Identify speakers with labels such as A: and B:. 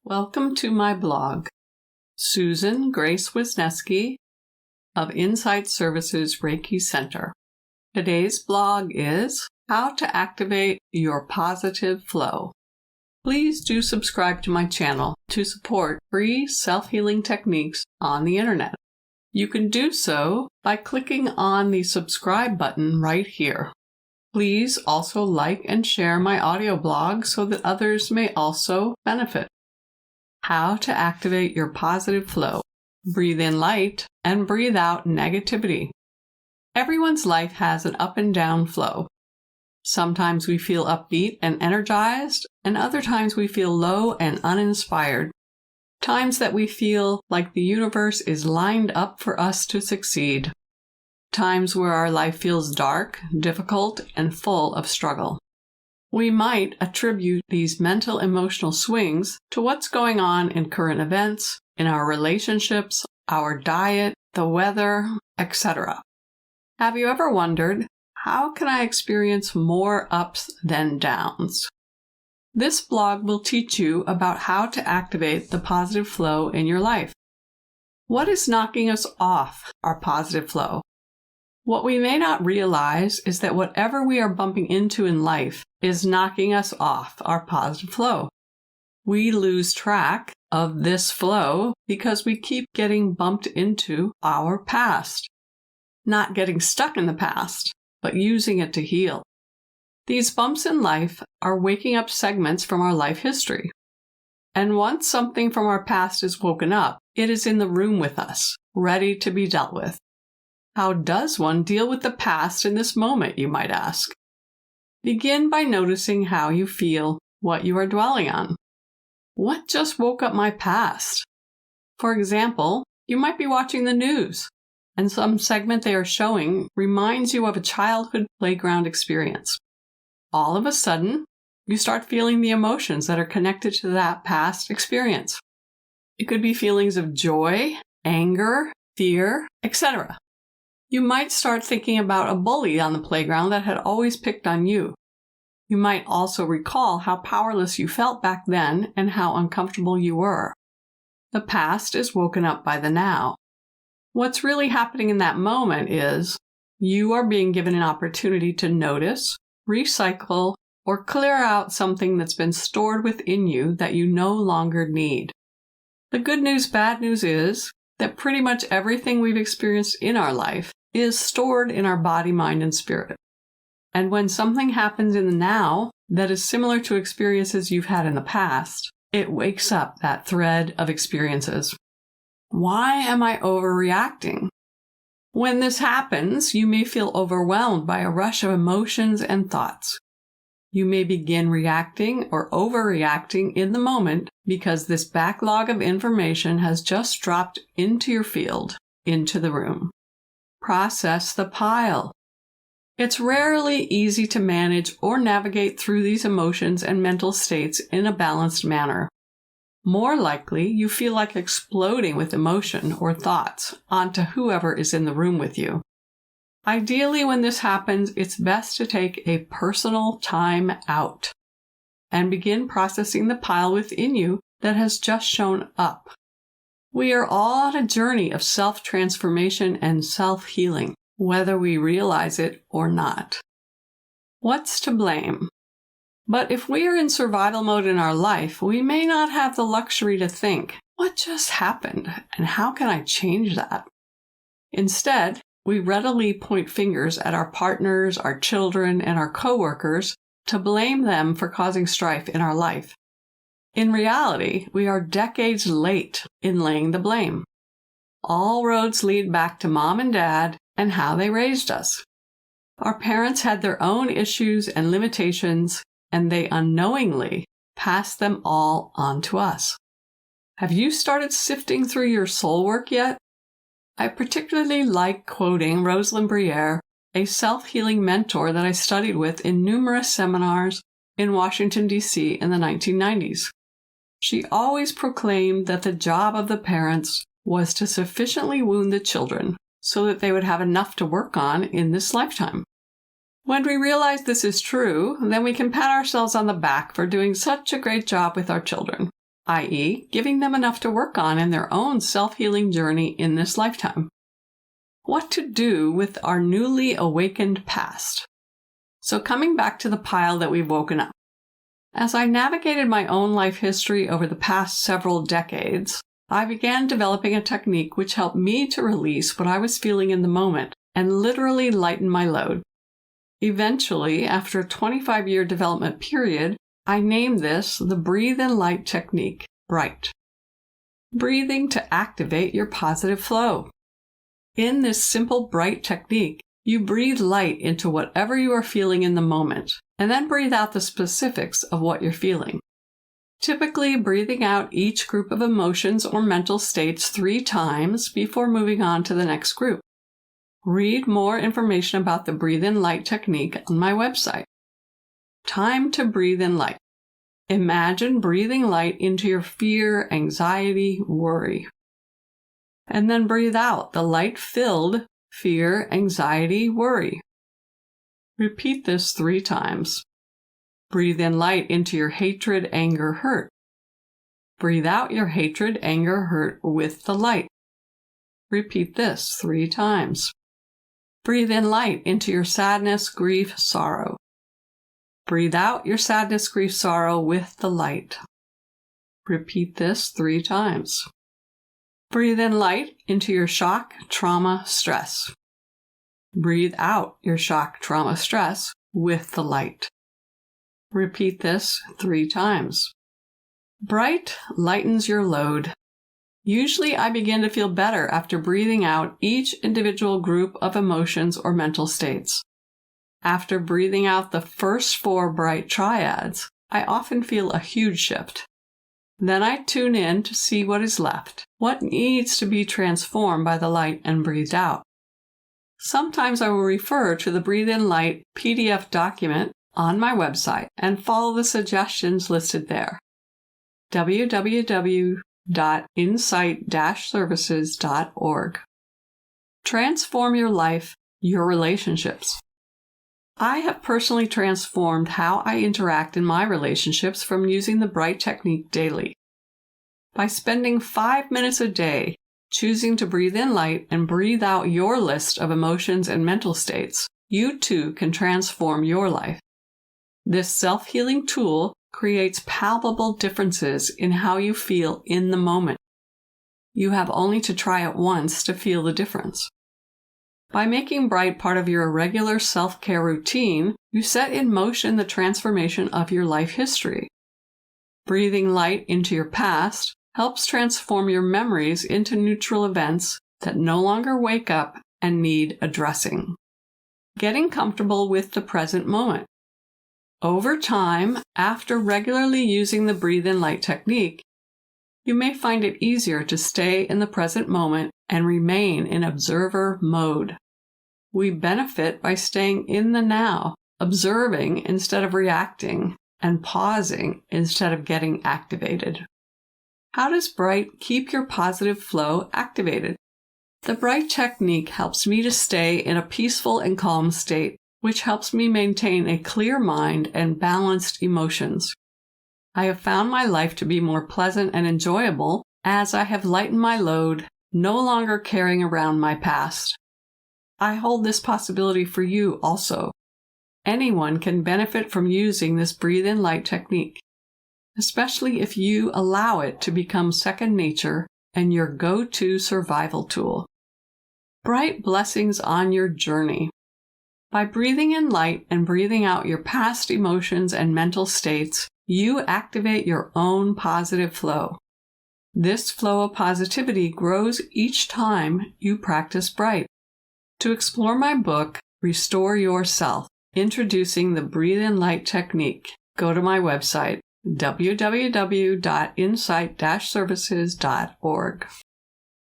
A: Welcome to my blog. Susan Grace Wisniewski of Insight Services Reiki Center. Today's blog is How to Activate Your Positive Flow. Please do subscribe to my channel to support free self-healing techniques on the internet. You can do so by clicking on the subscribe button right here. Please also like and share my audio blog so that others may also benefit. How to activate your positive flow. Breathe in light and breathe out negativity. Everyone's life has an up and down flow. Sometimes we feel upbeat and energized, and other times we feel low and uninspired. Times that we feel like the universe is lined up for us to succeed. Times where our life feels dark, difficult, and full of struggle. We might attribute these mental emotional swings to what's going on in current events, in our relationships, our diet, the weather, etc. Have you ever wondered, how can I experience more ups than downs? This blog will teach you about how to activate the positive flow in your life. What is knocking us off our positive flow? What we may not realize is that whatever we are bumping into in life is knocking us off our positive flow. We lose track of this flow because we keep getting bumped into our past. Not getting stuck in the past, but using it to heal. These bumps in life are waking up segments from our life history. And once something from our past is woken up, it is in the room with us, ready to be dealt with. How does one deal with the past in this moment, you might ask? Begin by noticing how you feel, what you are dwelling on. What just woke up my past? For example, you might be watching the news, and some segment they are showing reminds you of a childhood playground experience. All of a sudden, you start feeling the emotions that are connected to that past experience. It could be feelings of joy, anger, fear, etc. You might start thinking about a bully on the playground that had always picked on you. You might also recall how powerless you felt back then and how uncomfortable you were. The past is woken up by the now. What's really happening in that moment is you are being given an opportunity to notice, recycle, or clear out something that's been stored within you that you no longer need. The good news, bad news is that pretty much everything we've experienced in our life is stored in our body, mind, and spirit. And when something happens in the now that is similar to experiences you've had in the past, it wakes up that thread of experiences. Why am I overreacting? When this happens, you may feel overwhelmed by a rush of emotions and thoughts. You may begin reacting or overreacting in the moment because this backlog of information has just dropped into your field, into the room. Process the pile. It's rarely easy to manage or navigate through these emotions and mental states in a balanced manner. More likely, you feel like exploding with emotion or thoughts onto whoever is in the room with you. Ideally, when this happens, it's best to take a personal time out and begin processing the pile within you that has just shown up. We are all on a journey of self-transformation and self-healing, whether we realize it or not. What's to blame? But if we are in survival mode in our life, we may not have the luxury to think, what just happened and how can I change that? Instead, we readily point fingers at our partners, our children, and our coworkers to blame them for causing strife in our life. In reality, we are decades late in laying the blame. All roads lead back to mom and dad and how they raised us. Our parents had their own issues and limitations, and they unknowingly passed them all on to us. Have you started sifting through your soul work yet? I particularly like quoting Rosalind Briere, a self-healing mentor that I studied with in numerous seminars in Washington, D.C. in the 1990s. She always proclaimed that the job of the parents was to sufficiently wound the children so that they would have enough to work on in this lifetime. When we realize this is true, then we can pat ourselves on the back for doing such a great job with our children. i.e., giving them enough to work on in their own self-healing journey in this lifetime. What to do with our newly awakened past. So coming back to the pile that we've woken up. As I navigated my own life history over the past several decades, I began developing a technique which helped me to release what I was feeling in the moment and literally lighten my load. Eventually, after a 25-year development period, I named this the Breathe in Light technique, BRIGHT. Breathing to activate your positive flow. In this simple BRIGHT technique, you breathe light into whatever you are feeling in the moment, and then breathe out the specifics of what you're feeling. Typically, breathing out each group of emotions or mental states 3 times before moving on to the next group. Read more information about the Breathe in Light technique on my website. Time to breathe in light. Imagine breathing light into your fear, anxiety, worry. And then breathe out the light-filled fear, anxiety, worry. Repeat this 3 times. Breathe in light into your hatred, anger, hurt. Breathe out your hatred, anger, hurt with the light. Repeat this 3 times. Breathe in light into your sadness, grief, sorrow. Breathe out your sadness, grief, sorrow with the light. Repeat this 3 times. Breathe in light into your shock, trauma, stress. Breathe out your shock, trauma, stress with the light. Repeat this 3 times. Bright lightens your load. Usually I begin to feel better after breathing out each individual group of emotions or mental states. After breathing out the first 4 bright triads, I often feel a huge shift. Then I tune in to see what is left, what needs to be transformed by the light and breathed out. Sometimes I will refer to the Breathe in Light PDF document on my website and follow the suggestions listed there. www.insight-services.org. Transform your life, your relationships. I have personally transformed how I interact in my relationships from using the BRIGHT technique daily. By spending 5 minutes a day choosing to breathe in light and breathe out your list of emotions and mental states, you too can transform your life. This self-healing tool creates palpable differences in how you feel in the moment. You have only to try it once to feel the difference. By making BRIGHT part of your regular self-care routine, you set in motion the transformation of your life history. Breathing light into your past helps transform your memories into neutral events that no longer wake up and need addressing. Getting comfortable with the present moment. Over time, after regularly using the Breathe in Light technique, you may find it easier to stay in the present moment and remain in observer mode. We benefit by staying in the now, observing instead of reacting, and pausing instead of getting activated. How does BRIGHT keep your positive flow activated? The BRIGHT technique helps me to stay in a peaceful and calm state, which helps me maintain a clear mind and balanced emotions. I have found my life to be more pleasant and enjoyable as I have lightened my load, no longer carrying around my past. I hold this possibility for you also. Anyone can benefit from using this Breathe in Light technique, especially if you allow it to become second nature and your go-to survival tool. Bright blessings on your journey. By breathing in light and breathing out your past emotions and mental states, you activate your own positive flow. This flow of positivity grows each time you practice BRIGHT. To explore my book, Restore Yourself, Introducing the Breathe in Light technique, go to my website, www.insight-services.org.